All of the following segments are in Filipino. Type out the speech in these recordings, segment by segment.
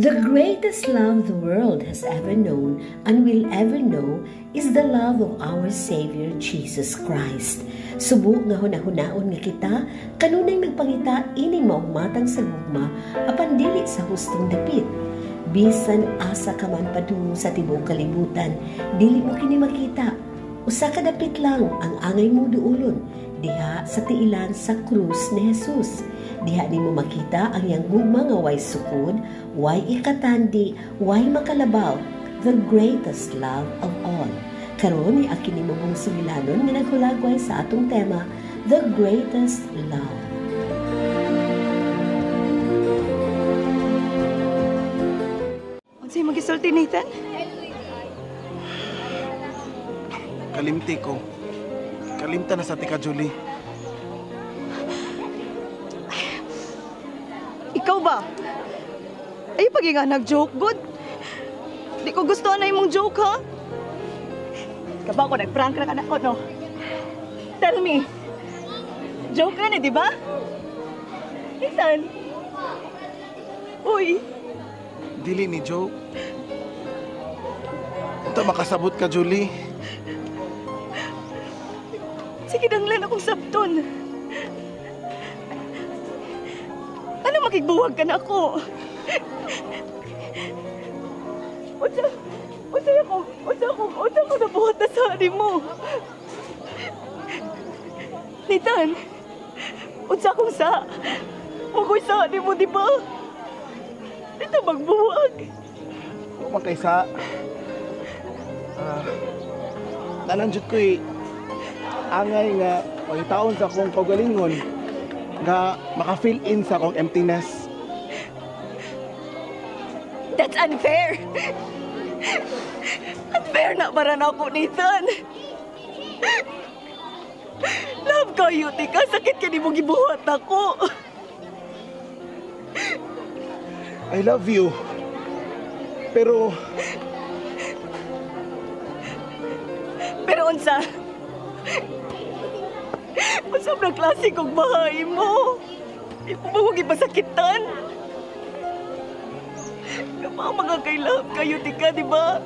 The greatest love the world has ever known and will ever know is the love of our Savior Jesus Christ. Subok nga hunahunaon nga kita, kanunay nagpangita ining maumatang sa gugma, apan dili sa hustong dapit. Bisan asa ka man padung sa tibok kalibutan, dili mo kini makita. Usa ka dapit lang ang angay mo duulon, diha sa tiilan sa krus ni Jesus. Diha nimo makita ang iyang gugma nga way sukod, way ikatandi, way makalabaw, the greatest love of all. Karon ni akin nimo mong sugilanon nga naghulagway sa atong tema, the greatest love. Unsay magisulti, Nathan? Kalimti ko. Kalimta na sa tika, Julie. Ikaw ba? Ay, pag nga nag-joke, good. Di ko gusto na imong joke, ha? Kaba ko, nag-prank na ka na ako, no? Tell me. Joke ka na, di ba? Isan? Uy. Dili ni Joe. Unta makasabot ka, Julie. Sige, danglan akong sabton. Ano makigbuwag ka na ako? Unsa ako nabuhat na sa hari mo? Nathan, unsa akong sa? Magoy sa hari mo, di ba? Dito magbuwag. Huwag man kaysa. Nananjut ko angay nga pangitaon sa akong kaugalingon nga maka-fill in sa akong emptiness. That's unfair. Unfair na para na ako, Nathan. Love kayo, tika. Sakit ka di mo gibuhat ako. I love you. Pero unsa? Unsa na klase kong bahay mo? Di mo ba gipasakitan? Kapag mga kay-love kayo, tika, di ba?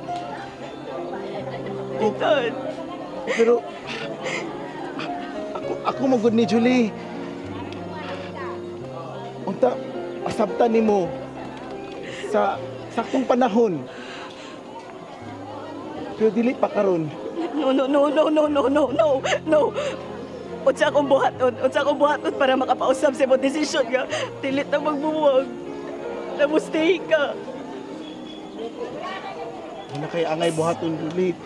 Nathan. Pero ako magud ni Julie. Unta asabtan nimo sa saktong panahon. Pero dili pa karon. No. Unsa akong buhaton para makapausab sa imong desisyon nga tilit na magbuwag. Namustay ka. Ano kay angay buhaton, Julie?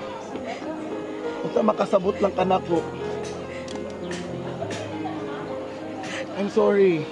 Unta makasabot lang kanako. I'm sorry.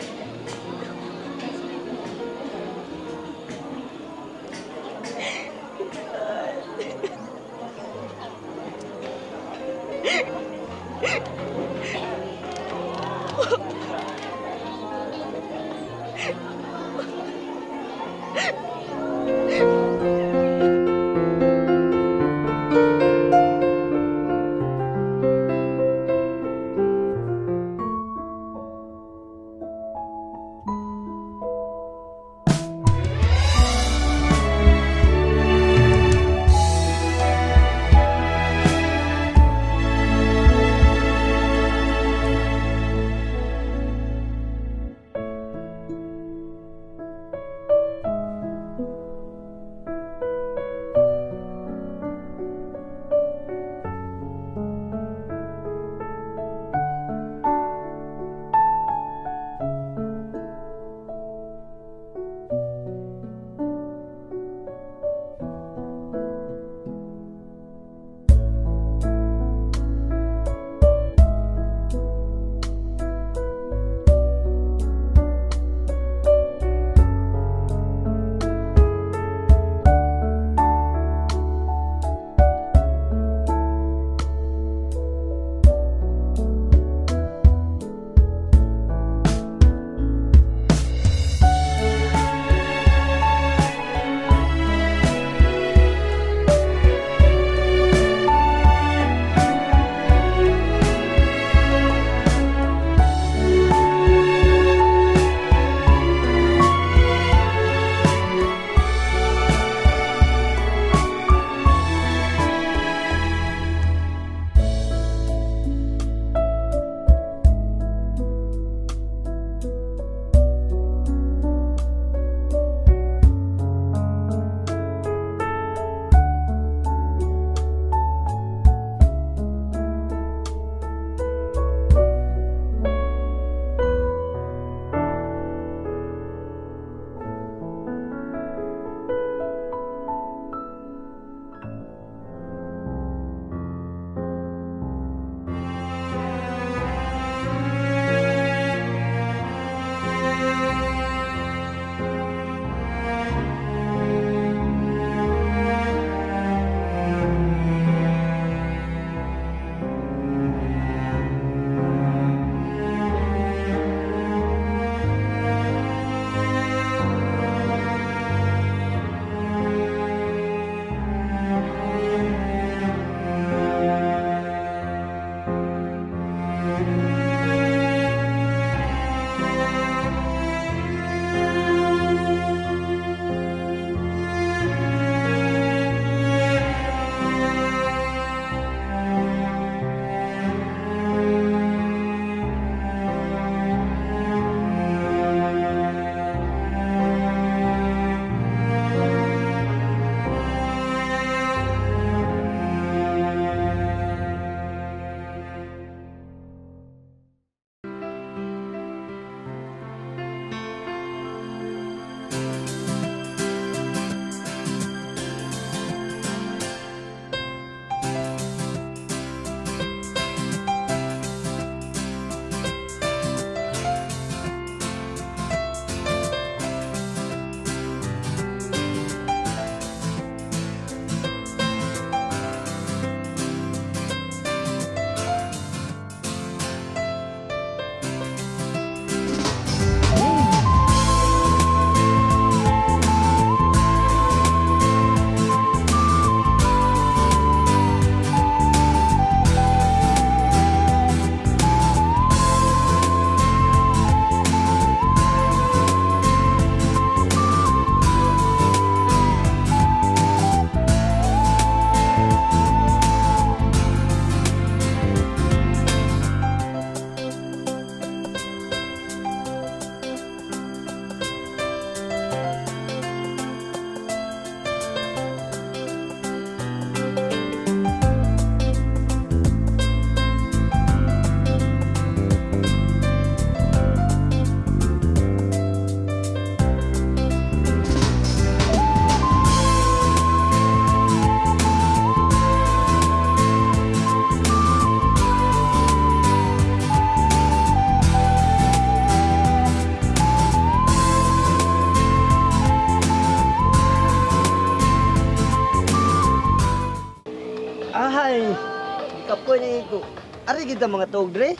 kapoy ni ko. Ari kita mga tuog dre.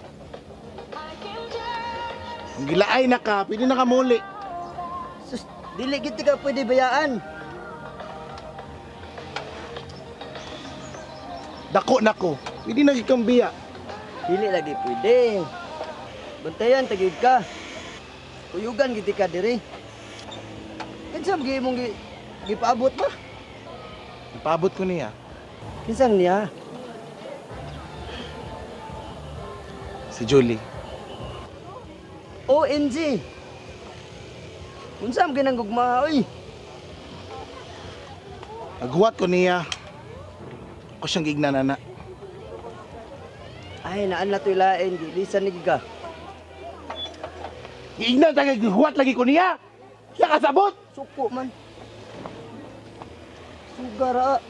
Ang gilaay na ka, pwede na ka muli. Sus, dili gid ka pwede bayaan. Dako na ko, pwede na ikang biya. Dili lagi pwede. Bantayan tagid ka. Kuyugan gid ka diri. Kinsam gi mong gipaabot ba? Ipaabot ko niya. Kinsam niya? Si Julie. OMG. Unsam ginang gugma oy? Naghuwat ko niya. Ako siyang gignanana. Ay naan na to'y lain lisan ni ka. Giignan tagay huwat lagi ko niya. Siya kasabot. Suko man. Sugara.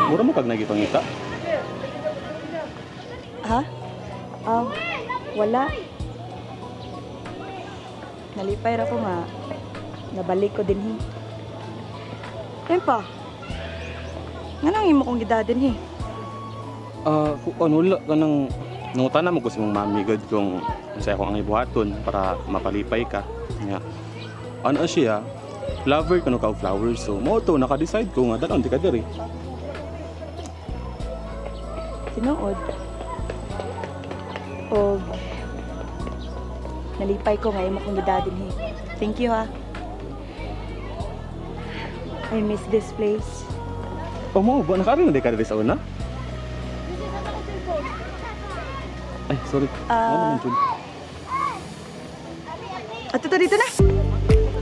Mura mo kag nagipangita? Ha? Wala. Nalipay ra ko nga. Nabalik ko din hi. Tempa. Nga nang imo kong gidadin hi. Ano la kanang nangutana mo ko si mong mami god kung unsay ako ang ibuhaton para mapalipay ka. Nga. Ano siya? Lover ka no ka og flowers. So mo to naka-decide ko nga dalon di ka diri. Tinuod. O nalipay ko nga imo kong gidadin hi. Thank you ha. I miss this place. Oh mo ba nakaari na di ka diri sa una? Ay, sorry. Ano naman, Jun? Ato to dito na.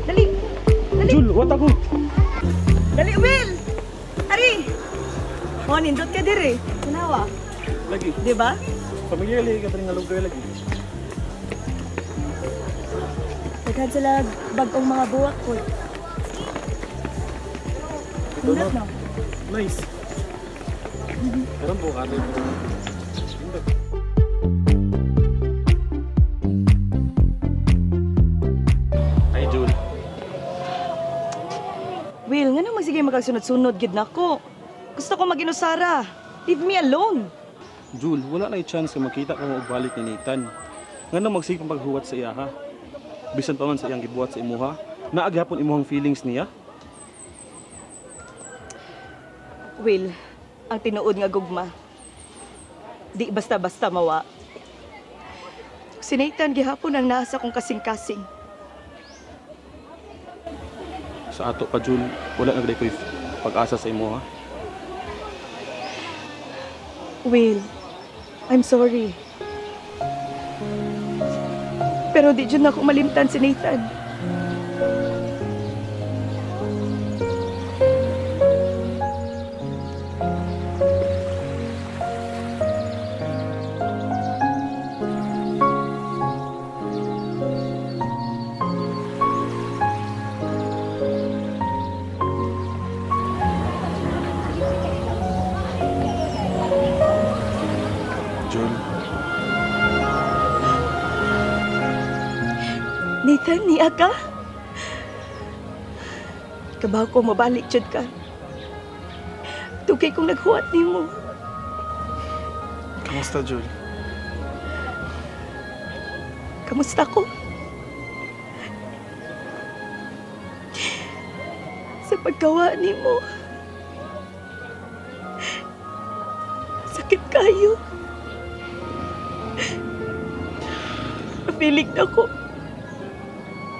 Dali. Dali. Jul, what ako? Dali, Will. Ari. Mo nindot ka diri. Kunawa. Lagi. Di ba? Pamilya lagi ka rin nga lugar lagi. Daghan sila bagong mga buwak ko. Nindot no? Nice. Karon po ka rin. Ay, Jul. Will, nga nang magsige magkasunod-sunod gid nako. Gusto ko mag-inusara. Leave me alone. Jul, wala na chance nga makita ka mo og balik ni Nathan. Nga nang magsigong paghuwat sa iya ha. Bisan pa man sa iyang gibuhat sa imuha, naagyapon imuhang feelings niya. Will, ang tinuod nga gugma. Di basta-basta mawa. Si Nathan gihapon ang nasa kong kasing-kasing. Sa ato pa, Jul, wala na gid ko'y pag-asa sa imuha. Will, I'm sorry. Pero di dyan ako malimtan si Nathan. Jul, Nathan, niya ka? Kabaw ko mabalik jud ka. Tugay kong naghuwat ni mo. Kamusta, Jul? Kamusta ko? Sa paggawa ni mo. Sakit kayo. Napilig na ko.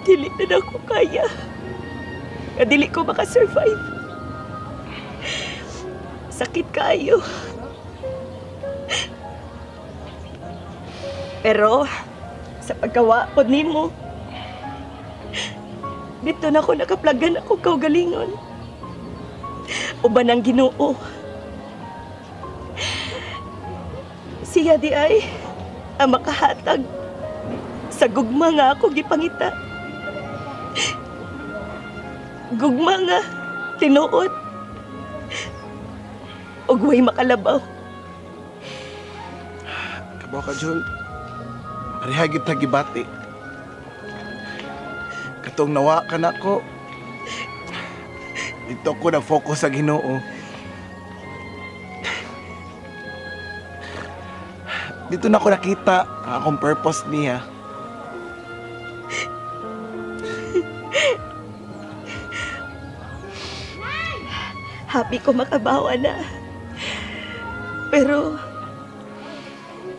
Dili na ako kaya. Dili ko makasurvive. Sakit kayo. Pero, sa paggawa po nimo, dito na ako nakaplagan ako kaugalingon. Uban ang Ginoo. Siya di ay ang makahatag sa gugma nga ako gipangita. Gugma nga, tinuod, ug way makalabaw. Kabaw ka, Jul. Parihagit na gibati. Katong nawa ka na ko. Dito ko na-focus sa Ginoo. Dito na ko nakita ang akong purpose niya. Happy ko makabawa na. Pero,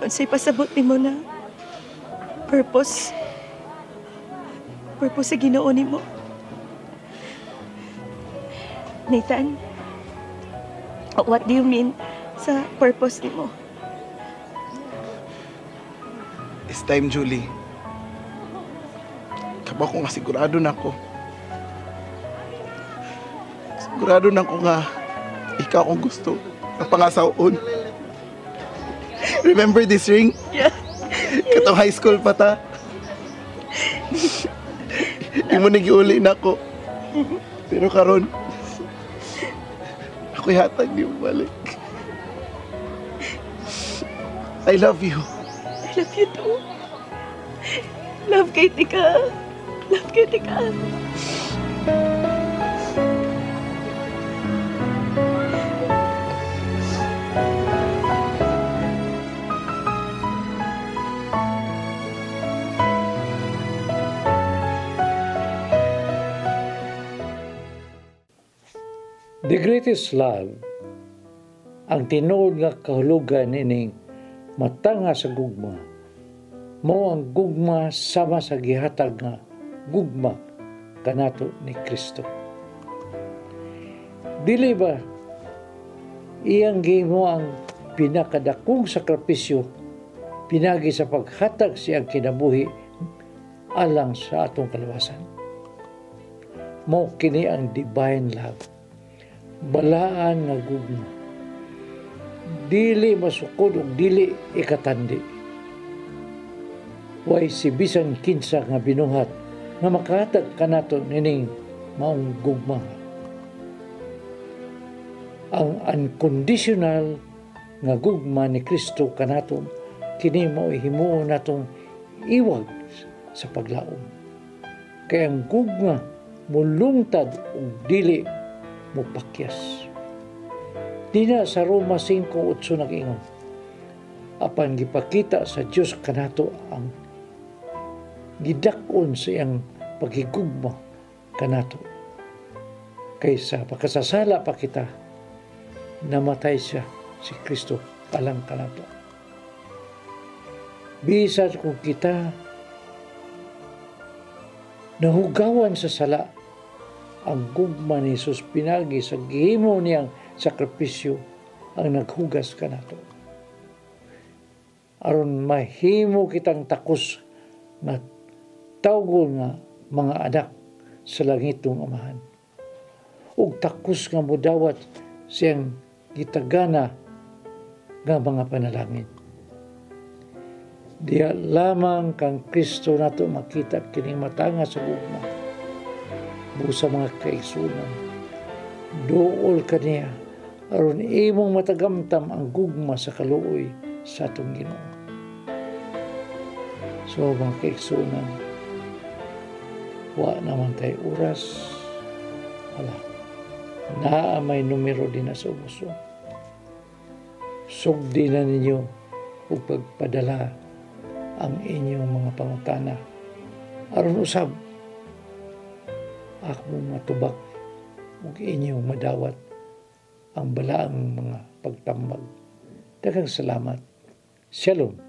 unsay pasabot nimo na purpose sa Ginoo nimo. Nathan, what do you mean sa purpose nimo? This time, Julie. Kabaw ko nga sigurado na ko. Sigurado na ko nga ikaw akong gusto na pangasaon. Remember this ring? Yeah. Katong high school pa ta. Imo nagiuli na ko. Pero karon ako'y hatag niyo balik. I love you. I love you too. Love kay Tika. Love kay Tika. The greatest love, ang tinuod nga kahulugan ining matanga sa gugma, mao ang gugma sama sa gihatag nga gugma kanato ni Kristo. Dili ba iyang gihimo ang pinakadakong sakripisyo pinagi sa paghatag siyang kinabuhi alang sa atong kalawasan? Mao kini ang divine love. Balaan nga gugma, dili masukod ug dili ikatandi. Way si bisan kinsa nga binuhat nga makahatag kanato nining maong gugma. Ang unconditional nga gugma ni Kristo kanato kini mao himuon natong iwag sa paglaom. Kay ang gugma mulungtad ug dili mupakyas. Dina sa Roma 5:8 nag-ingon, apan gipakita sa Dios kanato ang gidak-on sa iyang paghigugma kanato. Kaysa pakasasala pa kita, namatay siya si Kristo alang kanato. Bisan kung kita nahugawan sa sala, ang gugma ni Jesus pinagi sa gihimo niyang sakripisyo ang naghugas kanato. Aron mahimo kitang takos nga tawgon nga mga anak sa langitong Amahan. Ug takos nga mudawat siyang gitagana nga mga panalangin. Diya lamang kang Kristo nato makita kining matanga sa gugma. Busa mga kaigsunan, dool kaniya aron imong matagamtam ang gugma sa kaluoy sa atong Ginoo. So mga kaigsunan, wa naman tayo oras, wala. Naa may numero din na sa ubuso. Sugdi na ninyo o pagpadala ang inyong mga pangutana aron usab akong matubak ug inyong madawat ang balaang mga pagtambag. Daghang salamat. Shalom.